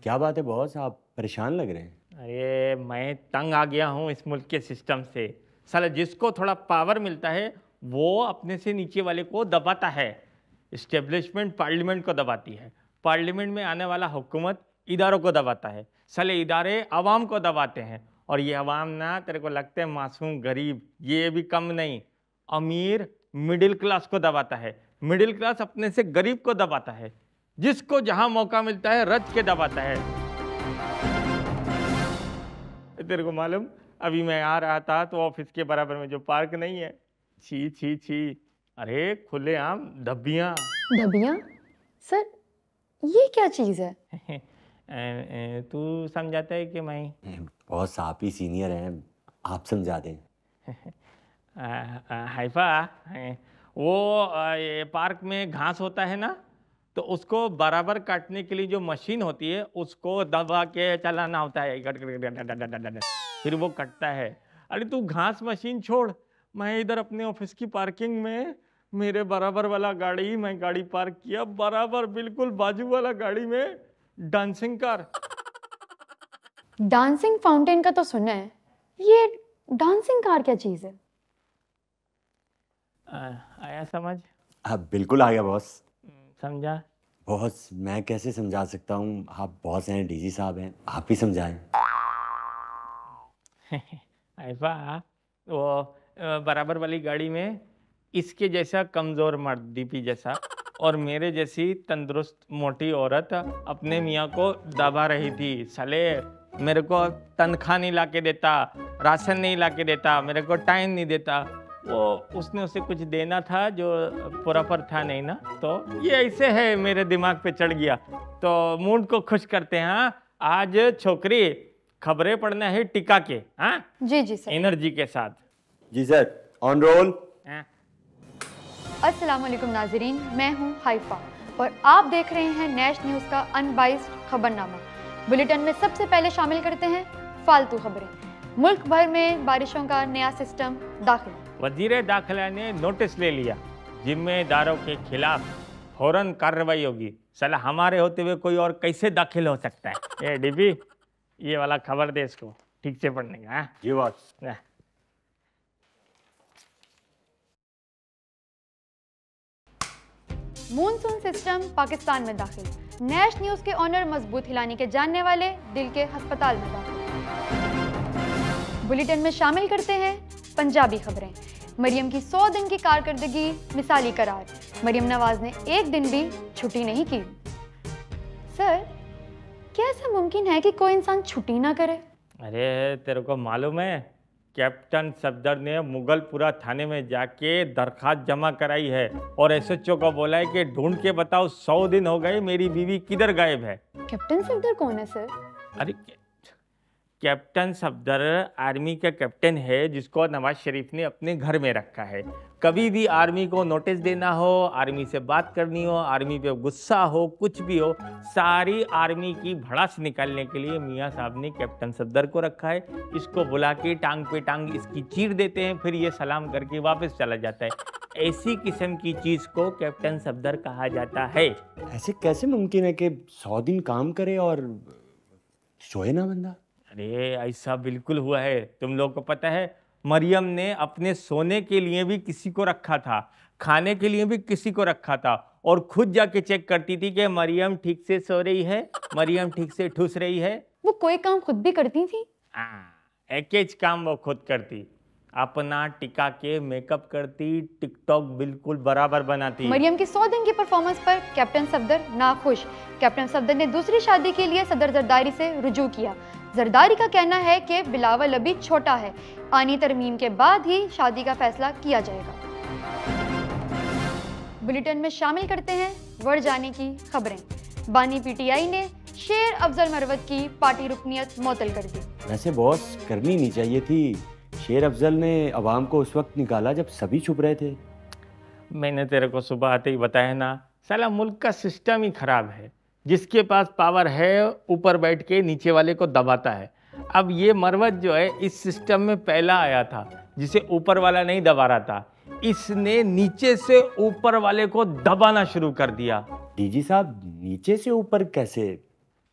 क्या बात है बॉस, आप परेशान लग रहे हैं। अरे मैं तंग आ गया हूँ इस मुल्क के सिस्टम से। साला जिसको थोड़ा पावर मिलता है वो अपने से नीचे वाले को दबाता है। इस्टेब्लिशमेंट पार्लियामेंट को दबाती है, पार्लियामेंट में आने वाला हुकूमत इदारों को दबाता है, साले इदारे अवाम को दबाते हैं। और ये अवाम ना तेरे को लगते हैं मासूम गरीब, ये भी कम नहीं, अमीर मिडिल क्लास को दबाता है, मिडिल क्लास अपने से गरीब को दबाता है, जिसको जहां मौका मिलता है रच के दबाता है। तेरे को मालूम, अभी मैं आ रहा था तो ऑफिस के बराबर में जो पार्क नहीं है, छी छी छी, अरे खुलेआम धब्बियां। धबिया? सर ये क्या चीज है? तू समझाता है कि मैं? बॉस आप ही सीनियर हैं, आप समझा दें। हाइफा, वो ये पार्क में घास होता है ना, तो उसको बराबर काटने के लिए जो मशीन होती है उसको दबा के चलाना होता है, फिर वो कटता है। अरे तू घास मशीन छोड़, मैं इधर अपने ऑफिस की पार्किंग में मेरे बराबर वाला गाड़ी, मैं गाड़ी पार्क किया बराबर बिल्कुल बाजू वाला गाड़ी में डांसिंग कार। डांसिंग फाउंटेन का तो सुना है, ये डांसिंग कार क्या चीज है? आया समझ? आप बिल्कुल आ गया बॉस। समझा? बॉस मैं कैसे समझा सकता हूँ, आप बॉस हैं, डीजी साहब हैं, आप ही समझाएं। ऐसा वो बराबर वाली गाड़ी में इसके जैसा कमजोर मर्द दीपी जैसा और मेरे जैसी तंदुरुस्त मोटी औरत अपने मियाँ को दबा रही थी। साले मेरे को तनख्वाह नहीं लाके देता, राशन नहीं लाके देता, मेरे को टाइम नहीं देता। वो उसने उसे कुछ देना था जो प्रॉपर था नहीं ना, तो ये ऐसे है मेरे दिमाग पे चढ़ गया। तो मूड को खुश करते हैं। हाँ आज छोकरी खबरें पढ़ना है टिका के। हाँ जी जी सर। एनर्जी के साथ। जी सर, ऑन रोल। अस्सलाम वालेकुम नाजरीन, मैं हूं हाइफा और आप देख रहे हैं नेश न्यूज़ का अनबाइस्ड खबरनामा। बुलेटिन में सबसे पहले शामिल करते हैं फालतू खबरें। मुल्क भर में बारिशों का नया सिस्टम दाखिल। वजीर दाखिला ने नोटिस ले लिया, जिम्मेदारों के खिलाफ फौरन कार्रवाई होगी। साला हमारे होते हुए कोई और कैसे दाखिल हो सकता है? ए डीबी, ये वाला खबर दे इसको ठीक से पढ़ने का। जी बॉस। मूनसून सिस्टम पाकिस्तान में दाखिल। नेश न्यूज़ के ऑनर मजबूत हिलानी के जानने वाले दिल के अस्पताल में दाखिल। बुलेटिन में शामिल करते हैं पंजाबी खबरें। मरियम की 100 दिन की कारकर्दगी मिसाली करार। मरियम नवाज ने एक दिन भी छुट्टी नहीं की। सर क्या ऐसा मुमकिन है कि कोई इंसान छुट्टी ना करे? अरे तेरे को मालूम है, कैप्टन सफदर ने मुगलपुरा थाने में जाके दरखास्त जमा कराई है और एसएचओ को बोला है कि ढूंढ के बताओ 100 दिन हो गए मेरी बीवी किधर गायब है। कैप्टन सफदर कौन है सर? अरे कैप्टन सफदर आर्मी का कैप्टन है जिसको नवाज शरीफ ने अपने घर में रखा है। कभी भी आर्मी को नोटिस देना हो, आर्मी से बात करनी हो, आर्मी पे गुस्सा हो, कुछ भी हो, सारी आर्मी की भड़ास निकालने के लिए मियाँ साहब ने कैप्टन सफदर को रखा है। इसको बुला के टांग पे टांग इसकी चीर देते हैं, फिर ये सलाम करके वापस चला जाता है। ऐसी किस्म की चीज को कैप्टन सफदर कहा जाता है। ऐसे कैसे मुमकिन है कि 100 दिन काम करे और सोए ना बंदा? अरे ऐसा बिल्कुल हुआ है। तुम लोग को पता है, मरियम ने अपने सोने के लिए भी किसी को रखा था, खाने के लिए भी किसी को रखा था और खुद जाके चेक करती थी कि मरियम ठीक से सो रही है, मरियम ठीक से ठूस रही है। वो कोई काम खुद भी करती थी? एक एक काम वो खुद करती, अपना टिका के मेकअप करती, टिकटॉक बिल्कुल बराबर बनाती। मरियम की 100 दिन की परफॉर्मेंस पर कैप्टन सफदर नाखुश। कैप्टन सफदर ने दूसरी शादी के लिए सदर जरदारी से रुजू किया। जरदारी का कहना है कि बिलावल अभी छोटा है, आनी तरमीम के बाद ही शादी का फैसला किया जाएगा। बुलेटिन में शामिल करते हैं बढ़ जाने की खबरें। बानी पीटीआई ने शेर अफजल मरवत की पार्टी रुकनियत मुअत्तल कर दी। वैसे बॉस करनी नहीं चाहिए थी। शेर अफजल ने अवाम को उस वक्त निकाला जब सभी छुप रहे थे। मैंने तेरे को सुबह आते ही बताया ना, साला मुल्क का सिस्टम ही खराब है। जिसके पास पावर है ऊपर बैठ के नीचे वाले को दबाता है। अब ये मरवत जो है इस सिस्टम में पहला आया था जिसे ऊपर वाला नहीं दबा रहा था, इसने नीचे से ऊपर वाले को दबाना शुरू कर दिया। डीजी साहब नीचे से ऊपर कैसे?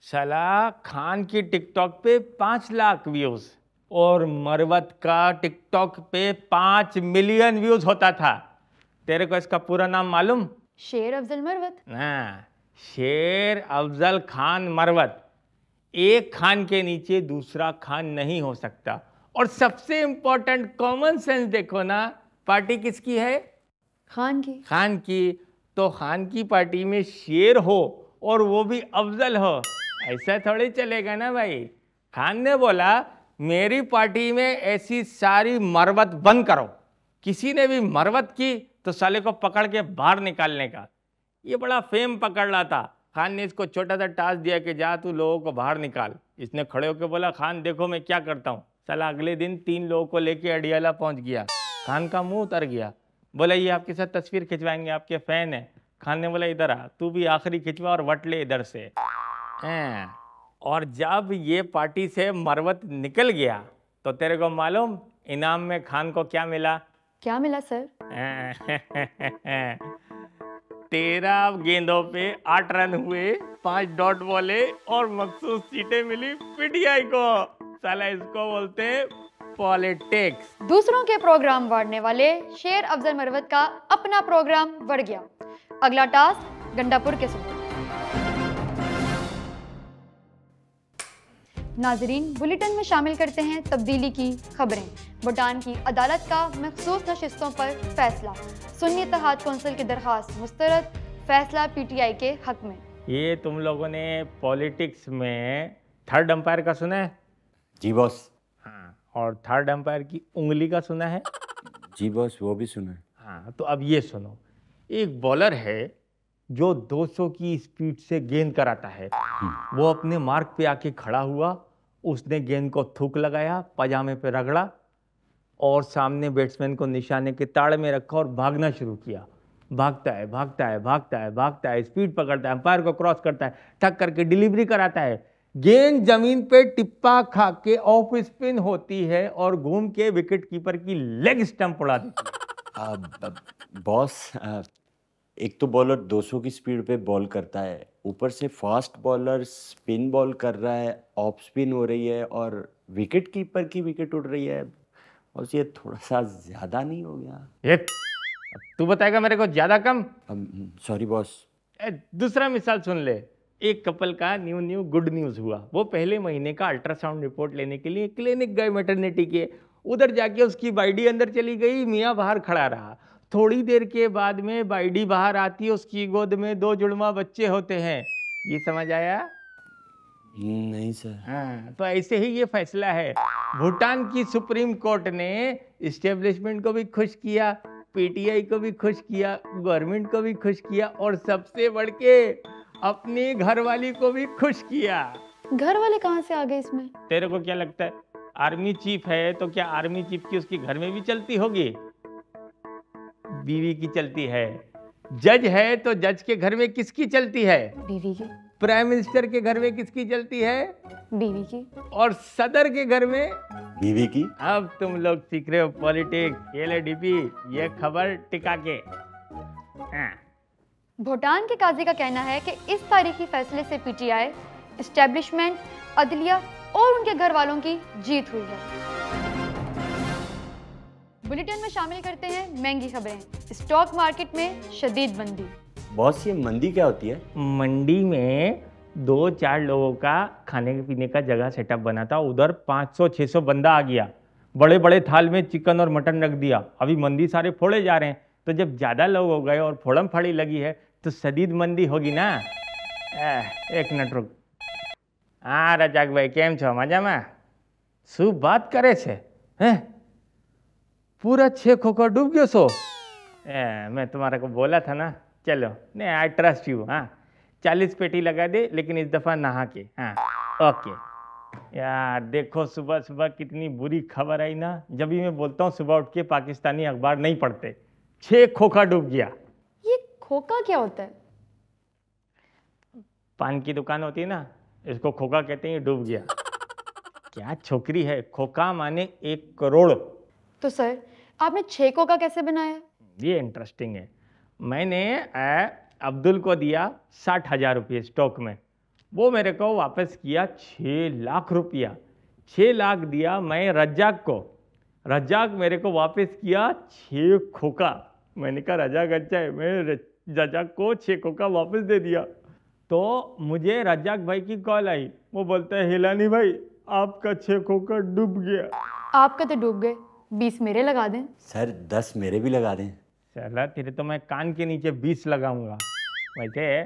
साला खान की टिकटॉक पे 5 लाख व्यूज और मरवत का टिकटॉक पे 5 मिलियन व्यूज होता था। तेरे को इसका पूरा नाम मालूम? शेर अफजल मरवत। हाँ, शेर अफजल खान मरवत। एक खान के नीचे दूसरा खान नहीं हो सकता। और सबसे इंपॉर्टेंट कॉमन सेंस देखो ना, पार्टी किसकी है? खान की। खान की। तो खान की पार्टी में शेर हो और वो भी अफजल हो, ऐसा थोड़ी चलेगा ना भाई। खान ने बोला मेरी पार्टी में ऐसी सारी मरवत बंद करो, किसी ने भी मरवत की तो साले को पकड़ के बाहर निकालने का। ये बड़ा फेम पकड़ रहा था। खान ने इसको छोटा सा टास्क दिया कि जा तू लोगों को बाहर निकाल। इसने खड़े होकर बोला खान देखो मैं क्या करता हूँ। साला अगले दिन 3 लोगों को लेके अडियाला पहुंच गया। खान का मुंह उतर गया। बोला ये आपके साथ तस्वीर खिंचवाएंगे, आपके फैन है। खान ने बोला इधर आ, तू भी आखिरी खिंचवा और वट ले इधर से। और जब ये पार्टी से मरवत निकल गया तो तेरे को मालूम इनाम में खान को क्या मिला? क्या मिला सर? 13 गेंदों पे 8 रन हुए, 5 डॉट बॉले और मखसूस सीटें मिली पीटीआई को। साला इसको बोलते हैं पॉलिटिक्स। दूसरों के प्रोग्राम वाड़ने वाले शेर अफजल मरवत का अपना प्रोग्राम बढ़ गया। अगला टास्क गंडापुर के सुनो। नाजरीन, बुलेटिन में शामिल करते हैं तब्दीली की खबरें। भूटान की अदालत का मखसूस नशिस्तों पर फैसला। सुन्नी इत्तेहाद कौंसिल की दरखास्त मुस्तरद, फैसला पीटीआई के हक में। ये तुम लोगों ने पॉलिटिक्स में थर्ड अंपायर का सुना है? जी बॉस। हाँ, और थर्ड अंपायर की उंगली का सुना है? जी बॉस, वो भी सुना है। हाँ, तो अब ये सुनो। एक बॉलर है जो 200 की स्पीड से गेंद कराता है। वो अपने मार्क पे आके खड़ा हुआ, उसने गेंद को थूक लगाया, पजामे पे रगड़ा और सामने बैट्समैन को निशाने के ताड़ में रखा और भागना शुरू किया। भागता है भागता है भागता है भागता है, स्पीड पकड़ता है, अंपायर को क्रॉस करता है, ठक करके डिलीवरी कराता है। गेंद जमीन पे टिप्पा खा के ऑफ स्पिन होती है और घूम के विकेट कीपर की लेग स्टंप उड़ा देती है। बॉस, एक तो बॉलर 200 की स्पीड पे बॉल करता है, ऊपर से फास्ट बॉलर स्पिन बॉल कर रहा है, ऑफ स्पिन हो रही है और विकेट कीपर की विकेट उड़ रही है। और ये थोड़ा सा ज्यादा नहीं हो गया? तू बताएगा मेरे को ज्यादा कम? Sorry boss. दूसरा मिसाल सुन ले। एक कपल का न्यू गुड न्यूज हुआ। वो पहले महीने का अल्ट्रासाउंड रिपोर्ट लेने के लिए क्लिनिक गए मैटरनिटी के। उधर जाके उसकी बाइडी अंदर चली गई, मियाँ बाहर खड़ा रहा। थोड़ी देर के बाद में बाइडी बाहर आती है, उसकी गोद में 2 जुड़वा बच्चे होते हैं। ये समझ आया? नहीं सर। हाँ, तो ऐसे ही ये फैसला है। भूटान की सुप्रीम कोर्ट ने इस्टेब्लिशमेंट को भी खुश किया, पीटीआई को भी खुश किया, गवर्नमेंट को भी खुश किया और सबसे बढ़ के अपनी घरवाली को भी खुश किया। घर वाले कहाँ से आ गए इसमें? तेरे को क्या लगता है, आर्मी चीफ है तो क्या आर्मी चीफ की उसकी घर में भी चलती होगी? बीवी की चलती है। जज है तो जज के घर में किसकी चलती है? बीवी की। प्राइम मिनिस्टर के घर में किसकी चलती है? बीवी की। और सदर के घर में? बीवी की। अब तुम लोग सीख रहे हो पॉलिटिक्स। ये ले डीपी, ये खबर टिका के। हाँ। भूटान के काजी का कहना है कि इस तारीखी फैसले से पीटीआई, एस्टेब्लिशमेंट, अदलिया और उनके घर वालों की जीत हुई है। बुलेटिन में शामिल करते हैं महंगी खबरें। स्टॉक मार्केट में शदीद मंदी। बॉस, ये मंदी क्या होती है? मंडी में 2-4 लोगों का खाने पीने का जगह सेटअप बना था, उधर 500-600 बंदा आ गया, बड़े बड़े थाल में चिकन और मटन रख दिया। अभी मंदी सारे फोड़े जा रहे हैं, तो जब ज़्यादा लोग हो गए और फोड़म फाड़ी लगी है तो शदीद मंदी होगी ना। एक मिनट रुक। हाँ रजाक भाई, केम छो? मजाમાં? શું बात करे છે? हैं पूरा 6 खोखा डूब गयो सो? मैं तुम्हारे को बोला था ना। चलो, नहीं आई ट्रस्ट यू। हाँ, 40 पेटी लगा दे, लेकिन इस दफ़ा नहा के। हाँ ओके। यार देखो, सुबह सुबह कितनी बुरी खबर आई ना। जब भी मैं बोलता हूँ सुबह उठ के पाकिस्तानी अखबार नहीं पढ़ते। 6 खोखा डूब गया। ये खोखा क्या होता है? पान की दुकान होती है ना, इसको खोखा कहते हैं। डूब गया। क्या छोकरी है, खोखा माने 1 करोड़। तो सर, आपने 6 खोखा कैसे बनाया? ये इंटरेस्टिंग है। मैंने अब्दुल को दिया 60,000 रुपये स्टॉक में। वो मेरे को वापस किया 6 लाख रुपया। 6 लाख दिया मैं रज्जाक को, रज्जाक मेरे को वापस किया 6 खोखा। मैंने कहा रज्जाक अच्छा है, मैं रज्जाक को 6 खोखा वापस दे दिया। तो मुझे रज्जाक भाई की कॉल आई, वो बोलता है हिलानी भाई आपका 6 खोखा डूब गया। आपका तो डूब गए, 20 मेरे लगा दें। सर 10 मेरे भी लगा दें। चला तेरे तो मैं कान के नीचे 20 लगाऊंगा। वैसे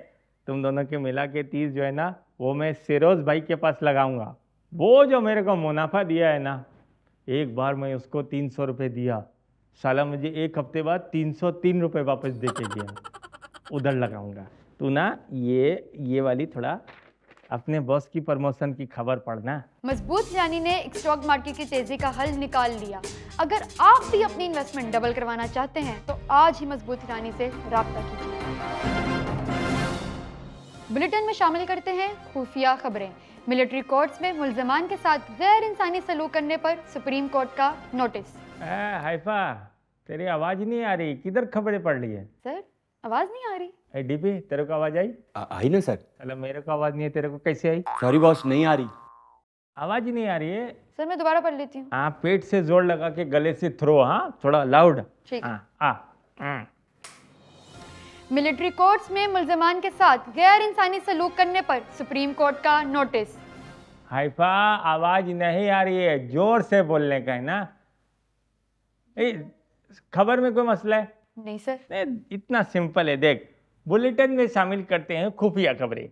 तुम दोनों के मिला के 30 जो है ना, वो मैं सिरोज भाई के पास लगाऊंगा। वो जो मेरे को मुनाफा दिया है ना, एक बार मैं उसको 300 रुपये दिया, साला मुझे 1 हफ्ते बाद 303 रुपये वापस दे के गया। उधर लगाऊंगा। तू ना ये वाली थोड़ा अपने बॉस की प्रमोशन की खबर पढ़ना। मजबूत हिरानी ने स्टॉक मार्केट की तेजी का हल निकाल लिया। अगर आप भी अपनी इन्वेस्टमेंट डबल करवाना चाहते हैं तो आज ही मजबूत हिरानी से राब्ता कीजिए। बुलेटिन में शामिल करते हैं खुफिया खबरें। मिलिट्री कोर्ट्स में मुल्जमान के साथ गैर इंसानी सलूक करने पर सुप्रीम कोर्ट का नोटिस। हाइफा तेरी आवाज नहीं आ रही, किधर खबरें पढ़ रही है? सर आवाज नहीं आ रही। डीपी तेरे को आवाज आई? आई ना सर। चलो मेरे को आवाज नहीं है, तेरे को कैसे आई? सॉरी बॉस, नहीं आ रही। आवाज ही नहीं आ रही है। सर मैं दोबारा पढ़ लेती हूँ। हाँ पेट से जोर लगा के गले से थ्रो, हाँ थोड़ा लाउड। ठीक है। हाँ। मिलिट्री कोर्ट्स में मुल्जमान के साथ गैर इंसानी सलूक करने पर सुप्रीम कोर्ट का नोटिस। हाइफा आवाज नहीं आ रही है, जोर से बोलने का है ना। खबर में कोई मसला है? नहीं सर। नहीं, इतना सिंपल है। देख बुलेटिन में शामिल करते हैं खुफिया खबरें।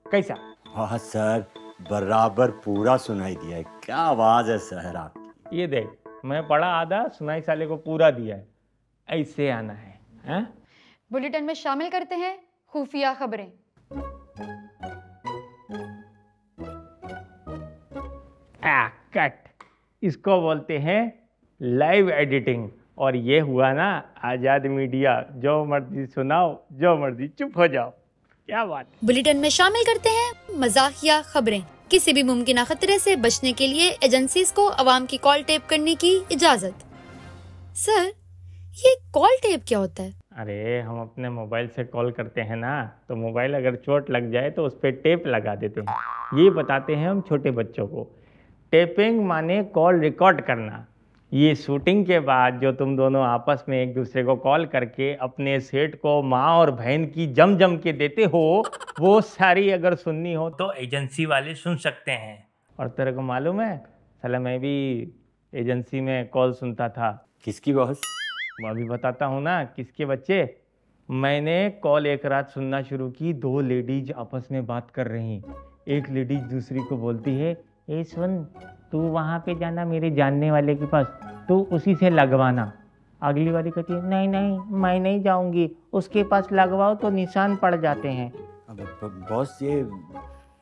कैसा? हाँ सर, बराबर पूरा सुनाई दिया है। क्या आवाज है सर आपकी। ये देख मैं पढ़ा आधा, सुनाई साले को पूरा दिया है। ऐसे आना है, हाँ? बुलेटिन में शामिल करते हैं खुफिया खबरें। कट, इसको बोलते हैं लाइव एडिटिंग। और ये हुआ ना आजाद मीडिया, जो मर्जी सुनाओ, जो मर्जी चुप हो जाओ। क्या बात। बुलेटिन में शामिल करते हैं मजाकिया खबरें। किसी भी मुमकिन खतरे से बचने के लिए एजेंसीज को अवाम की कॉल टेप करने की इजाजत। सर ये कॉल टेप क्या होता है? अरे हम अपने मोबाइल से कॉल करते हैं ना, तो मोबाइल अगर चोट लग जाए तो उस पर टेप लगा देते हैं। ये बताते हैं हम छोटे बच्चों को। टेपिंग माने कॉल रिकॉर्ड करना। ये शूटिंग के बाद जो तुम दोनों आपस में एक दूसरे को कॉल करके अपने सेठ को माँ और बहन की जम जम के देते हो, वो सारी अगर सुननी हो तो एजेंसी वाले सुन सकते हैं। और तेरे को मालूम है साला मैं भी एजेंसी में कॉल सुनता था। किसकी बॉस? मैं अभी बताता हूँ ना किसके बच्चे। मैंने कॉल एक रात सुनना शुरू की, 2 लेडीज आपस में बात कर रही। एक लेडीज दूसरी को बोलती है, ए सुन तू वहाँ पे जाना मेरे जानने वाले के पास, तू उसी से लगवाना। अगली वाली कहती है, नहीं नहीं मैं नहीं जाऊँगी, उसके पास लगवाओ तो निशान पड़ जाते हैं। बॉस ये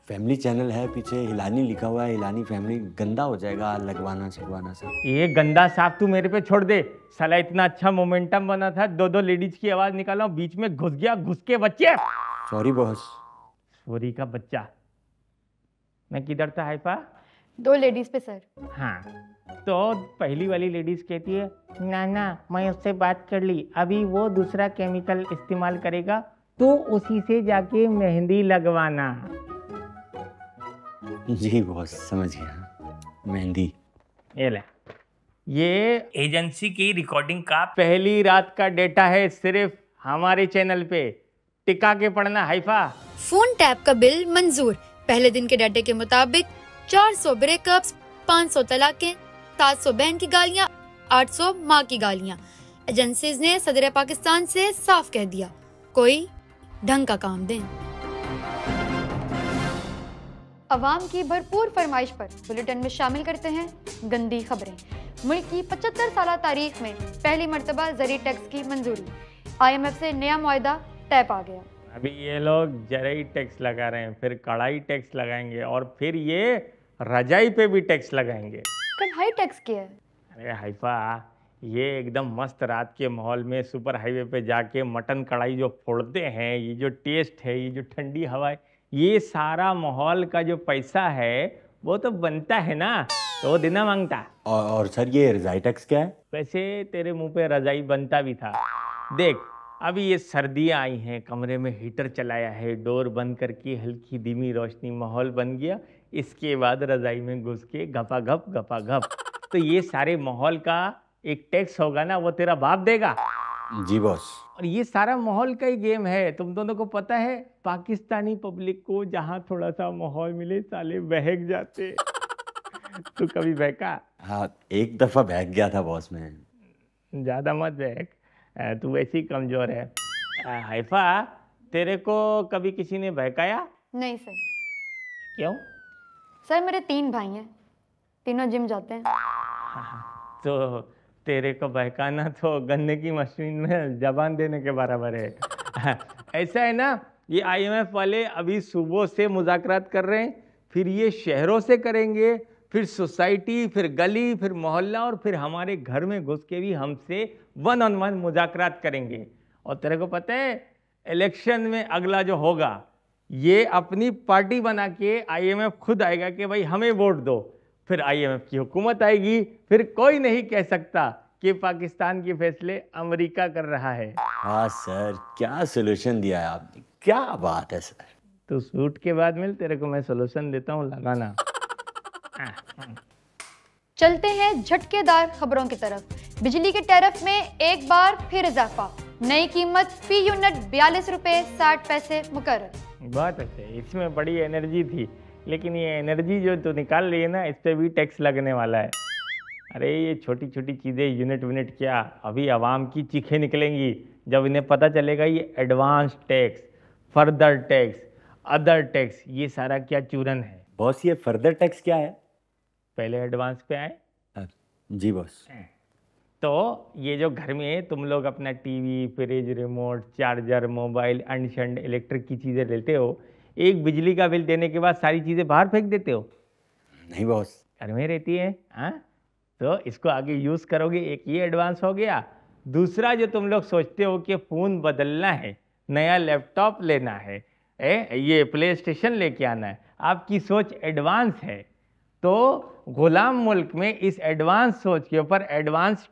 फैमिली चैनल है, पीछे हिलानी लिखा हुआ है, हिलानी फैमिली, गंदा हो जाएगा लगवाना छगवाना सब। ये गंदा साफ तू मेरे पे छोड़ दे साला। इतना अच्छा मोमेंटम बना था, 2 लेडीज की आवाज निकाला, बीच में घुस गया, घुस के बच्चे। Sorry boss. सॉरी का बच्चा। मैं किधर था हाइफा? 2 लेडीज पे सर। हाँ तो पहली वाली लेडीज कहती है, ना ना मैं उससे बात कर ली, अभी वो दूसरा केमिकल इस्तेमाल करेगा तो उसी से जाके मेहंदी लगवाना। जी बॉस समझ गया, मेहंदी। ये ले, ये एजेंसी की रिकॉर्डिंग का पहली रात का डेटा है, सिर्फ हमारे चैनल पे। टिका के पढ़ना हाइफा। फोन टैप का बिल मंजूर। पहले दिन के डाटे के मुताबिक 400 ब्रेकअप्स, 500 तलाकें, 700 बहन की गालियां, 800 माँ की गालियां। एजेंसीज ने सदर पाकिस्तान से साफ कह दिया, कोई ढंग का काम दें। अवाम की भरपूर फरमाइश पर बुलेटिन में शामिल करते हैं गंदी खबरें। मुल्क की 75 साल तारीख में पहली मर्तबा ज़री टैक्स की मंजूरी। IMF से नया मुआहदा तय पा गया। अभी ये लोग जरई टैक्स लगा रहे हैं, फिर कढ़ाई टैक्स लगाएंगे और फिर ये रजाई पे भी टैक्स लगाएंगे। कढ़ाई टैक्स क्या है? अरे हाइफा, ये एकदम मस्त रात के माहौल में सुपर हाईवे पे जाके मटन कढ़ाई जो फोड़ते हैं, ये जो टेस्ट है, ये जो ठंडी हवा है, ये सारा माहौल का जो पैसा है वो तो बनता है ना, तो वो देना मांगता। और सर ये रजाई टैक्स क्या है? वैसे तेरे मुंह पे रजाई बनता भी था। देख अभी ये सर्दियाँ आई हैं, कमरे में हीटर चलाया है, डोर बंद करके हल्की धीमी रोशनी, माहौल बन गया। इसके बाद रज़ाई में घुस के गपा गप। तो ये सारे माहौल का एक टैक्स होगा ना, वो तेरा बाप देगा। जी बॉस। और ये सारा माहौल का ही गेम है। तुम दोनों को पता है, पाकिस्तानी पब्लिक को जहाँ थोड़ा सा माहौल मिले साले बहक जाते। तू कभी बहका? हाँ, एक दफा बहक गया था बॉस मैं। ज़्यादा मत बहक, तू वैसे ही कमज़ोर है। हैफा, तेरे को कभी किसी ने बहकाया? नहीं सर। क्यों? सर मेरे 3 भाई हैं, तीनों जिम जाते हैं। तो तेरे को बहकाना तो गन्ने की मशीन में जबान देने के बराबर है। ऐसा है ना, ये IMF वाले अभी सुबह से मुज़ाकरात कर रहे हैं, फिर ये शहरों से करेंगे, फिर सोसाइटी, फिर गली, फिर मोहल्ला, और फिर हमारे घर में घुस के भी हमसे 1-on-1 मुज़ाकरात करेंगे। और तेरे को पता है, इलेक्शन में अगला जो होगा, ये अपनी पार्टी बना के IMF खुद आएगा कि भाई हमें वोट दो। फिर IMF की हुकूमत आएगी, फिर कोई नहीं कह सकता कि पाकिस्तान के फैसले अमेरिका कर रहा है। हाँ सर, क्या सोल्यूशन दिया है आपने, क्या बात है सर। तो सूट के बाद मिल, तेरे को मैं सोल्यूशन देता हूँ, लगाना। चलते हैं झटकेदार खबरों की तरफ। बिजली के टैरिफ में एक बार फिर इजाफा, नई कीमत फी यूनिट 42 रुपये 60 पैसे मुकर्रर। बहुत अच्छे, इसमें बड़ी एनर्जी थी, लेकिन ये एनर्जी जो तू निकाल रही है ना, इस पे भी टैक्स लगने वाला है। अरे ये छोटी छोटी चीज़ें, यूनिट क्या, अभी आवाम की चीखें निकलेंगी जब इन्हें पता चलेगा ये advance tax, further tax, other tax, ये सारा क्या चूरन है। बॉस ये फर्दर टैक्स क्या है? पहले एडवांस पे आए। जी बॉस। तो ये जो घर में तुम लोग अपना TV, fridge, remote, charger, mobile, अनशंड इलेक्ट्रिक की चीज़ें लेते हो, एक बिजली का बिल देने के बाद सारी चीज़ें बाहर फेंक देते हो? नहीं बॉस। घर में रहती है। हाँ, तो इसको आगे यूज़ करोगे। एक ये एडवांस हो गया। दूसरा, जो तुम लोग सोचते हो कि फ़ोन बदलना है, नया लैपटॉप लेना है, ये प्ले स्टेशन लेके आना है, आपकी सोच एडवांस है, तो गुलाम मुल्क में इस एडवांस सोच के ऊपर एडवांस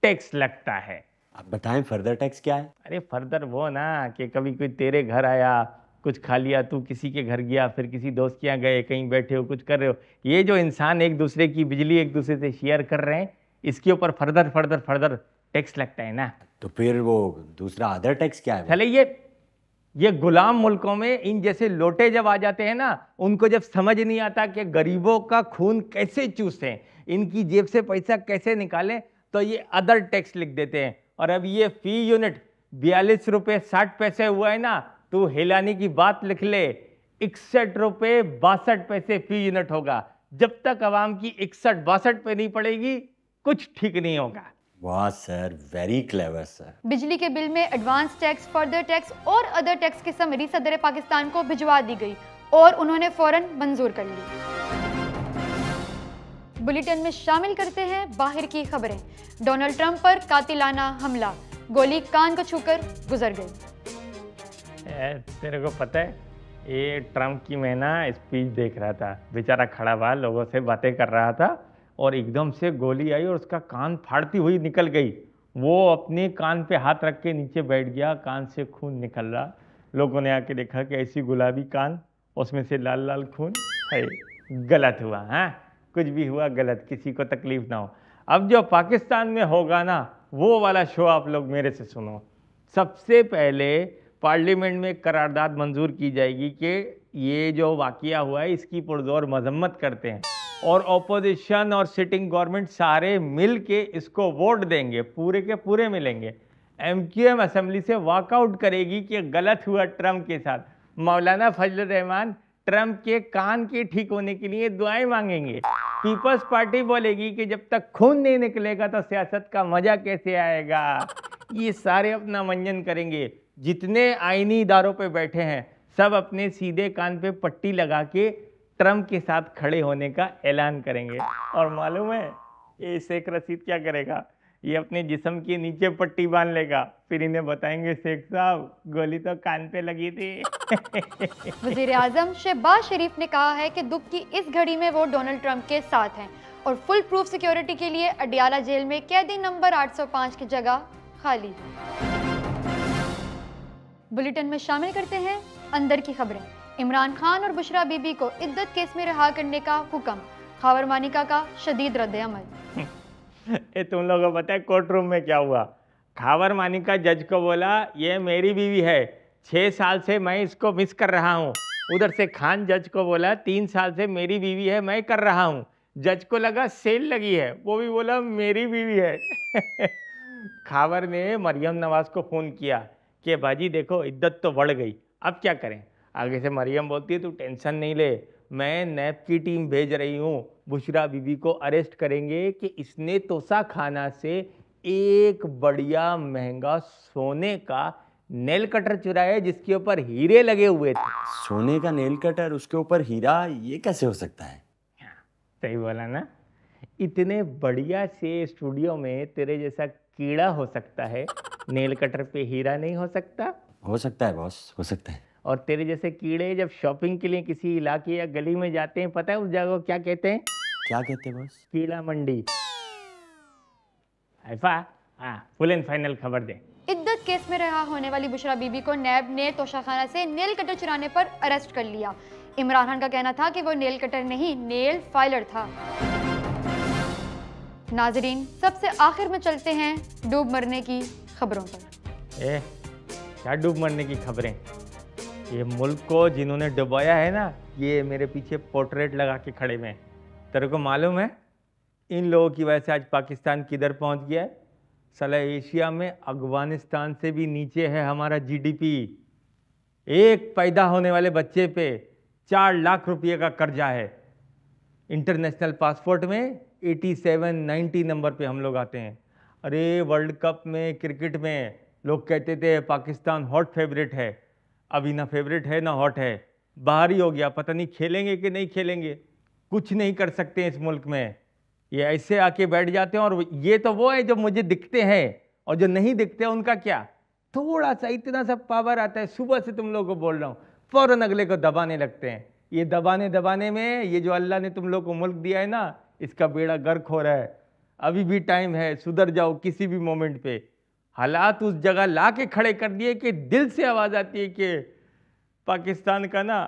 टैक्स लगता है। आप बताएं फर्दर टैक्स क्या है? अरे फर्दर वो ना कि कभी कोई तेरे घर आया, कुछ खा लिया, तू किसी के घर गया, फिर किसी दोस्त के यहाँ गए, कहीं बैठे हो, कुछ कर रहे हो, ये जो इंसान एक दूसरे की बिजली एक दूसरे से शेयर कर रहे हैं, इसके ऊपर फर्दर टैक्स लगता है ना। तो फिर वो दूसरा अदर टैक्स क्या है? चले, ये गुलाम मुल्कों में इन जैसे लोटे जब आ जाते हैं ना, उनको जब समझ नहीं आता कि गरीबों का खून कैसे चूसें, इनकी जेब से पैसा कैसे निकालें, तो ये अदर टैक्स लिख देते हैं। और अब ये फी यूनिट 42 रुपये 60 पैसे हुआ है ना, तू हिलाने की बात लिख ले, 61 रुपये 62 पैसे फी यूनिट होगा। जब तक आवाम की 61-62 पे नहीं पड़ेगी, कुछ ठीक नहीं होगा। वाह सर, वेरी क्लेवर सर। बिजली के बिल में एडवांस टैक्स, फर्दर टैक्स और अदर टैक्स की समरी सदर पाकिस्तान को भिजवा दी गई और उन्होंने फौरन मंजूर कर ली। बुलेटिन में शामिल करते हैं बाहर की खबरें। डोनाल्ड ट्रंप पर कातिलाना हमला, गोली कान को छूकर गुजर गई। तेरे को पता है, ये ट्रंप की मैं ना स्पीच देख रहा था, बेचारा खड़ा हुआ लोगों से बातें कर रहा था, और एकदम से गोली आई और उसका कान फाड़ती हुई निकल गई। वो अपने कान पे हाथ रख के नीचे बैठ गया, कान से खून निकल रहा। लोगों ने आके देखा कि ऐसी गुलाबी कान, उसमें से लाल लाल खून है। गलत हुआ, हाँ, कुछ भी हुआ गलत, किसी को तकलीफ ना हो। अब जो पाकिस्तान में होगा ना, वो वाला शो आप लोग मेरे से सुनो। सबसे पहले पार्लियामेंट में करारदाद मंजूर की जाएगी कि ये जो वाकया हुआ है इसकी पुरजोर मजम्मत करते हैं, और ऑपोजिशन और सिटिंग गवर्नमेंट सारे मिल के इसको वोट देंगे, पूरे के पूरे मिलेंगे। MQM असेंबली से वॉकआउट करेगी कि गलत हुआ ट्रंप के साथ। मौलाना फजल रहमान ट्रंप के कान के ठीक होने के लिए दुआएं मांगेंगे। पीपल्स पार्टी बोलेगी कि जब तक खून नहीं निकलेगा तो सियासत का मजा कैसे आएगा। ये सारे अपना मंजन करेंगे। जितने आईनी इदारों पे बैठे हैं, सब अपने सीधे कान पे पट्टी लगा के ट्रंप के साथ खड़े होने का ऐलान करेंगे। और मालूम है ये शेख रशीद क्या करेगा? ये अपने जिस्म के नीचे पट्टी बांध लेगा, फिर इन्हें बताएंगे शेख साहब गोली तो कान पे लगी थी। वज़ीर आज़म शहबाज शरीफ ने कहा है कि दुख की इस घड़ी में वो डोनाल्ड ट्रंप के साथ हैं और फुल प्रूफ सिक्योरिटी के लिए अडियाला जेल में कैदी नंबर 805 की जगह खाली है। बुलेटिन में शामिल करते हैं अंदर की खबरें। इमरान खान और बुशरा बीबी को इद्दत केस में रिहा करने का हुक्म, खावर मानिका का शदीद रद्द-ए-अमल। ये तुम लोगों को पता है कोर्ट रूम में क्या हुआ? खावर मानिका जज को बोला ये मेरी बीवी है, 6 साल से मैं इसको मिस कर रहा हूँ। उधर से खान जज को बोला 3 साल से मेरी बीवी है, मैं कर रहा हूँ। जज को लगा सेल लगी है, वो भी बोला मेरी बीवी है। खावर ने मरियम नवाज को फोन किया कि बाजी देखो इद्दत तो बढ़ गई, अब क्या करें? आगे से मरियम बोलती है तू टेंशन नहीं ले, मैं नैब की टीम भेज रही हूँ, बुशरा बीबी को अरेस्ट करेंगे कि इसने तोसा खाना से एक बढ़िया महंगा सोने का नेल कटर चुराया जिसके ऊपर हीरे लगे हुए थे। सोने का नेल कटर, उसके ऊपर हीरा, ये कैसे हो सकता है? सही बोला ना? इतने बढ़िया से स्टूडियो में तेरे जैसा कीड़ा हो सकता है, नेल कटर पे हीरा नहीं हो सकता? हो सकता है बॉस, हो सकता है। और तेरे जैसे कीड़े जब शॉपिंग के लिए किसी इलाके या गली में जाते हैं, पता है उस जगह को क्या कहते हैं? क्या कहते हैं बॉस? कीड़ा मंडी। हैफा, हाँ, फुल एंड फाइनल खबर दे। इद्दत केस में रिहा होने वाली बुशरा बीबी को नैब ने तोशाखाना से नेल कटर चुराने पर अरेस्ट कर लिया। इमरान खान का कहना था कि वो नेल कटर नहीं, नेल फाइलर था। नाजरीन, सबसे आखिर में चलते हैं डूब मरने की खबरों पर। क्या डूब मरने की खबरें? ये मुल्क को जिन्होंने डुबाया है ना, ये मेरे पीछे पोर्ट्रेट लगा के खड़े में। तेरे को मालूम है इन लोगों की वजह से आज पाकिस्तान किधर पहुंच गया है? साला एशिया में अफगानिस्तान से भी नीचे है हमारा जीडीपी। एक पैदा होने वाले बच्चे पे 4 लाख रुपये का कर्जा है। इंटरनेशनल पासपोर्ट में 87-90 नंबर पे हम लोग आते हैं। अरे वर्ल्ड कप में, क्रिकेट में लोग कहते थे पाकिस्तान हॉट फेवरेट है, अभी ना फेवरेट है ना हॉट है, बाहर ही हो गया। पता नहीं खेलेंगे कि नहीं खेलेंगे, कुछ नहीं कर सकते इस मुल्क में। ये ऐसे आके बैठ जाते हैं। और ये तो वो है जो मुझे दिखते हैं, और जो नहीं दिखते हैं उनका क्या? थोड़ा सा इतना सा पावर आता है, सुबह से तुम लोगों को बोल रहा हूँ, फौरन अगले को दबाने लगते हैं। ये दबाने में ये जो अल्लाह ने तुम लोग को मुल्क दिया है ना, इसका बेड़ा गर्क हो रहा है। अभी भी टाइम है, सुधर जाओ किसी भी मोमेंट पे। हालात उस जगह ला के खड़े कर दिए कि दिल से आवाज आती है कि पाकिस्तान का ना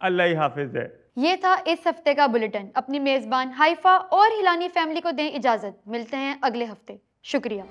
अल्लाह ही हाफिज है। ये था इस हफ्ते का बुलेटिन। अपनी मेजबान हाइफा और हिलानी फैमिली को दें इजाजत। मिलते हैं अगले हफ्ते। शुक्रिया।